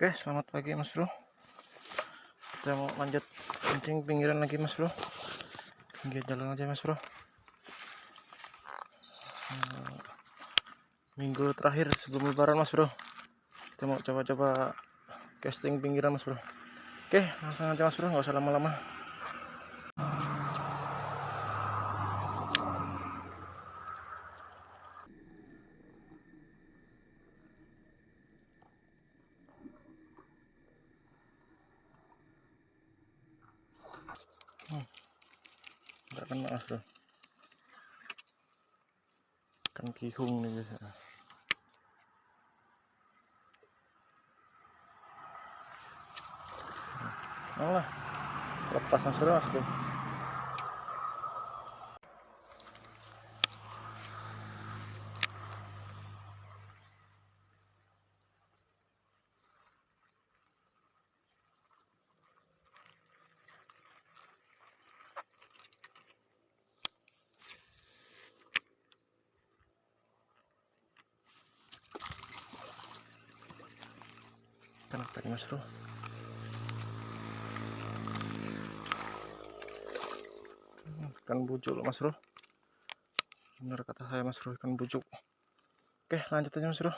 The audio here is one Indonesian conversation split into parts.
Oke, selamat pagi Mas Bro. Kita mau lanjut pancing pinggiran lagi Mas Bro. Pinggir jalan aja Mas Bro. Minggu terakhir sebelum lebaran Mas Bro. Kita mau coba-coba casting pinggiran Mas Bro. Oke, langsung aja Mas Bro, nggak usah lama-lama. Nggak kena Mas Bro. Kan kihung nih biasa. Alah, lepas Mas Bro, Mas Bro. Kenapa Mas Bro? Ikan bujuk loh Mas Bro. Benar kata saya Mas Bro, ikan bujuk. Oke, lanjut aja Mas Bro.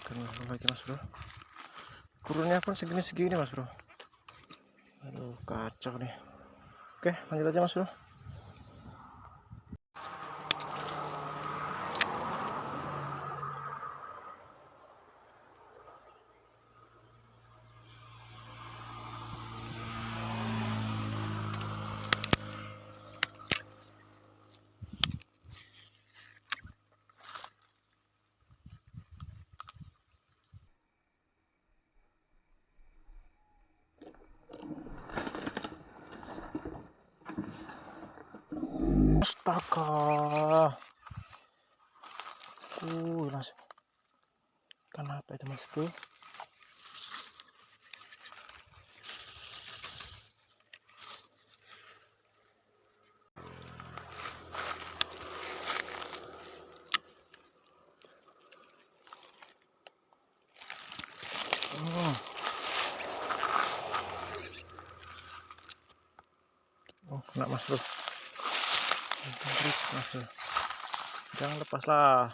Kenapa lagi Mas Bro? Kurunnya pun segini-segini Mas Bro. Aduh, kacau nih. Oke, lanjut aja Mas Bro. Astaga. Mas. Kenapa itu Mas Bro? Oh, kena Mas Bro. Mas Bro. Jangan lepas lah.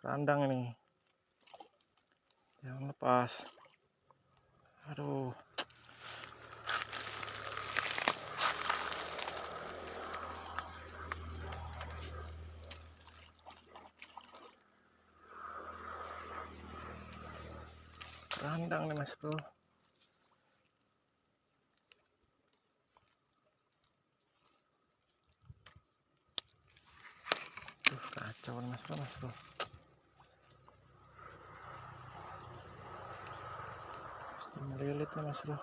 Randang ini. Jangan lepas. Aduh. Randang nih Mas Bro. Tuh, kacau nih Mas Bro, Mas Bro. Pasti melilit nih Mas Bro.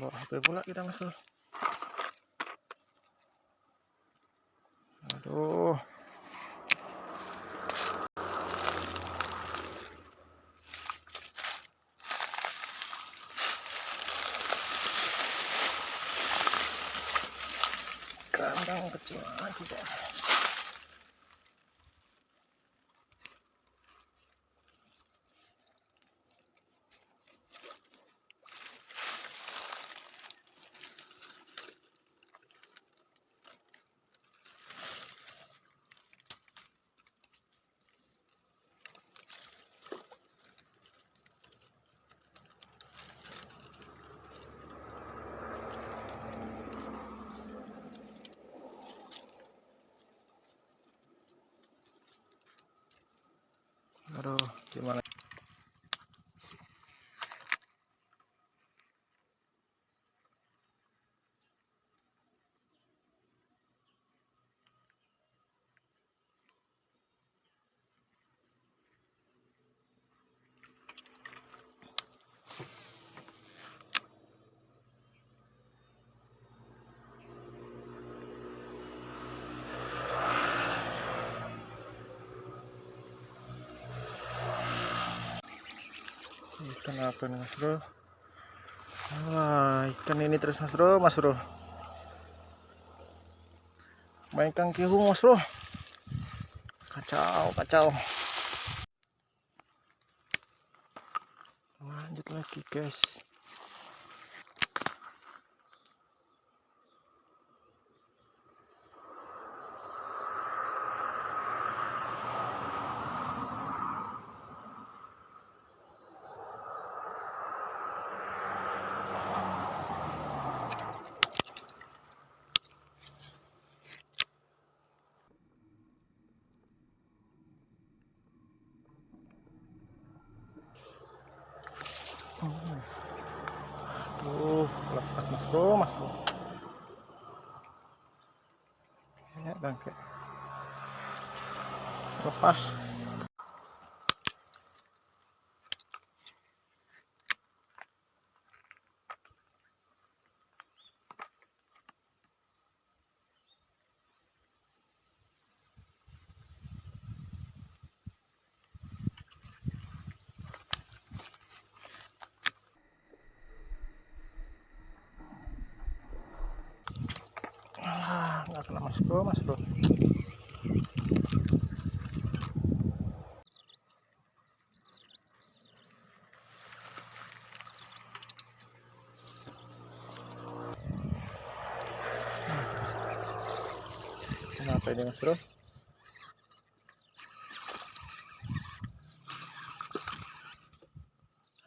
Bawa HP pula kita Mas Bro. Aduh. Randang kecil lagi deh. Aduh, gimana? Ikan apa nih mas bro? Wah, ikan ini terus mas bro, mas bro. Main ikan kihung mas bro. Kacau, kacau. Lanjut lagi guys. Lepas mas bro, mas bro. Ya bangke. Lepas. Alah, nggak kena mas bro, mas bro. Kenapa ini mas bro?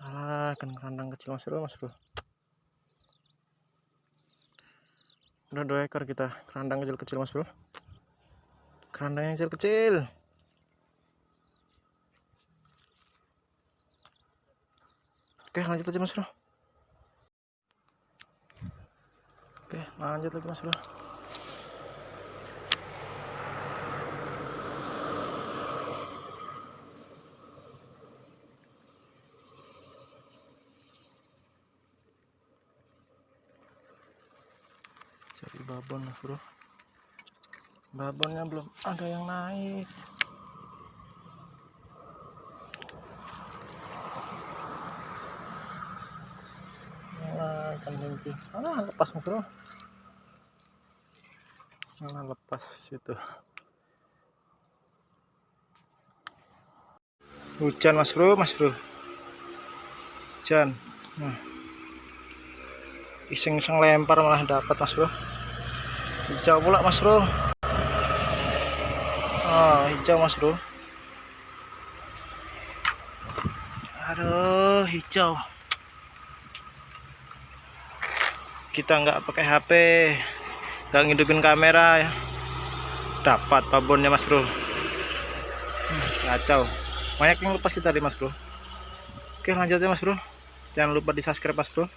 Alah, ikan kerandang kecil mas bro, mas bro. Udah 2 ekor kita kerandang kecil-kecil mas bro. Kerandang yang kecil-kecil. Oke lanjut aja mas bro. Oke lanjut lagi mas bro. Cari babon mas bro. Babonnya belum ada yang naik. Ikan mimpi. Lepas mas bro. Lepas situ. Hujan mas bro, mas bro. Hujan. Iseng-iseng lempar malah dapat mas bro. Hijau pula mas bro. Hijau mas bro. Aduh, hijau. Kita nggak pakai HP, nggak ngidupin kamera ya. Dapat babonnya mas bro. Kacau. Banyak yang lepas kita tadi mas bro. Oke lanjut ya mas bro. Jangan lupa di subscribe mas bro.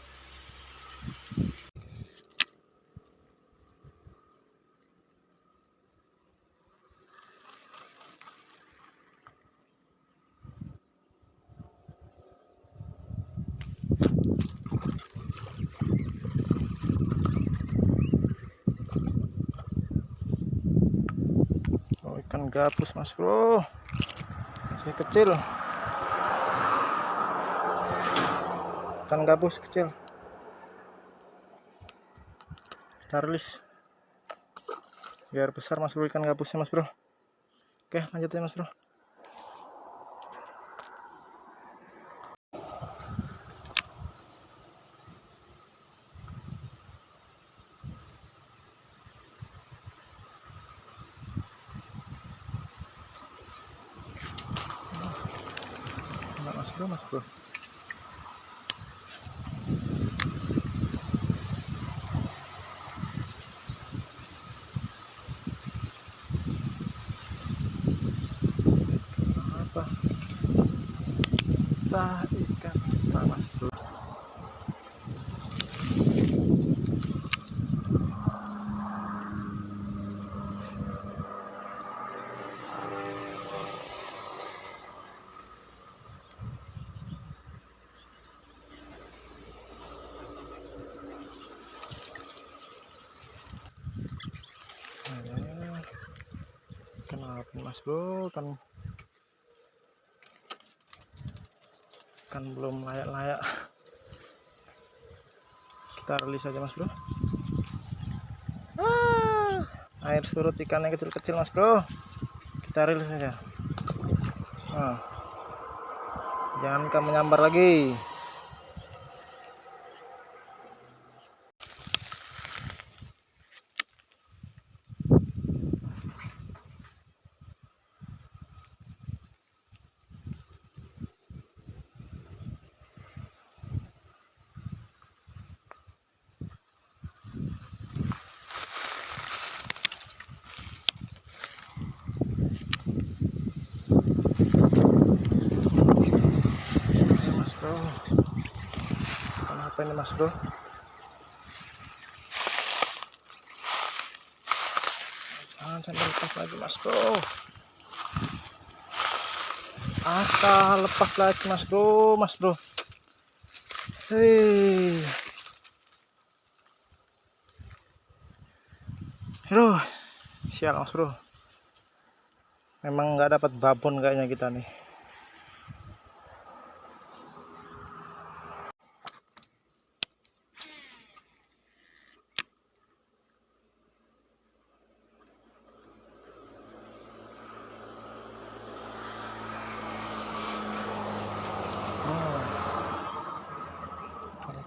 Ikan gabus mas bro. Masih kecil. Ikan gabus kecil. Kita rilis. Biar besar mas bro ikan gabusnya mas bro. Oke lanjut ya mas bro. Mas bro. Apa? Ikan mas bro. Kenapa mas bro kan Ikan belum layak-layak, kita rilis aja mas bro. Air surut, ikannya kecil-kecil mas bro, kita rilis aja. Jangan kamu menyambar lagi. Mas bro, kenapa ini mas bro? Jangan sampai lepas lagi mas bro. Lepas lagi mas bro. Hei, aduh, sial mas bro. Memang nggak dapat babon kayaknya kita nih.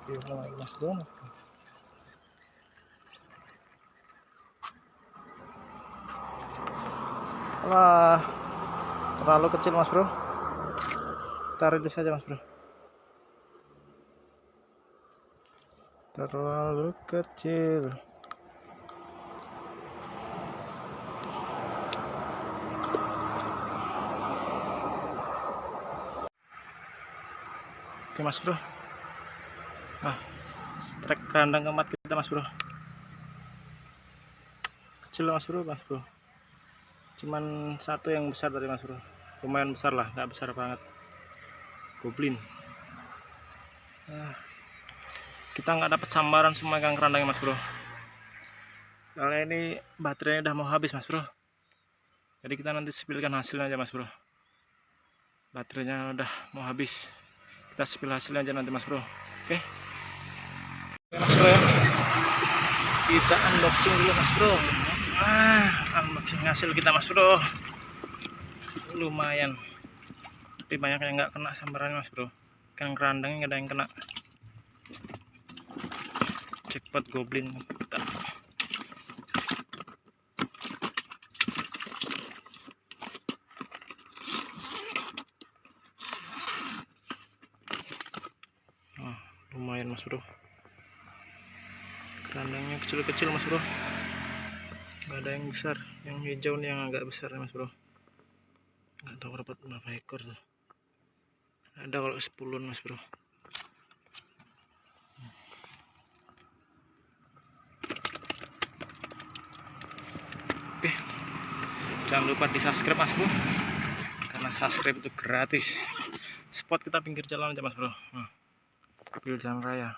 Oke, mas bro. Wah, terlalu kecil mas bro. Kita rilis saja mas bro. Terlalu kecil. Oke mas bro. Strike kerandang keempat kita mas bro. Kecil mas bro. Cuman satu yang besar dari mas bro. Lumayan besar lah, nggak besar banget. Goblin. Kita nggak dapat sambaran semua ikan kerandangnya mas bro. Soalnya ini baterainya udah mau habis mas bro. Jadi kita nanti spillkan hasilnya aja mas bro. Baterainya udah mau habis. Kita spill hasilnya aja nanti mas bro. Oke mas bro ya. Kita unboxing dulu mas bro. Unboxing hasil kita mas bro. Lumayan, tapi banyak yang nggak kena sambarannya mas bro. Ikan kerandangnya nggak ada yang kena. Jackpot goblin kita. Lumayan mas bro. Kerandangnya kecil-kecil mas bro. Nggak ada yang besar. Yang hijau nih yang agak besar nih mas bro. Nggak tahu dapat berapa ekor tuh. Ada kalau 10 mas bro. Oke, jangan lupa di subscribe mas bro, karena subscribe itu gratis. Spot kita pinggir jalan aja mas bro, pinggir jalan raya.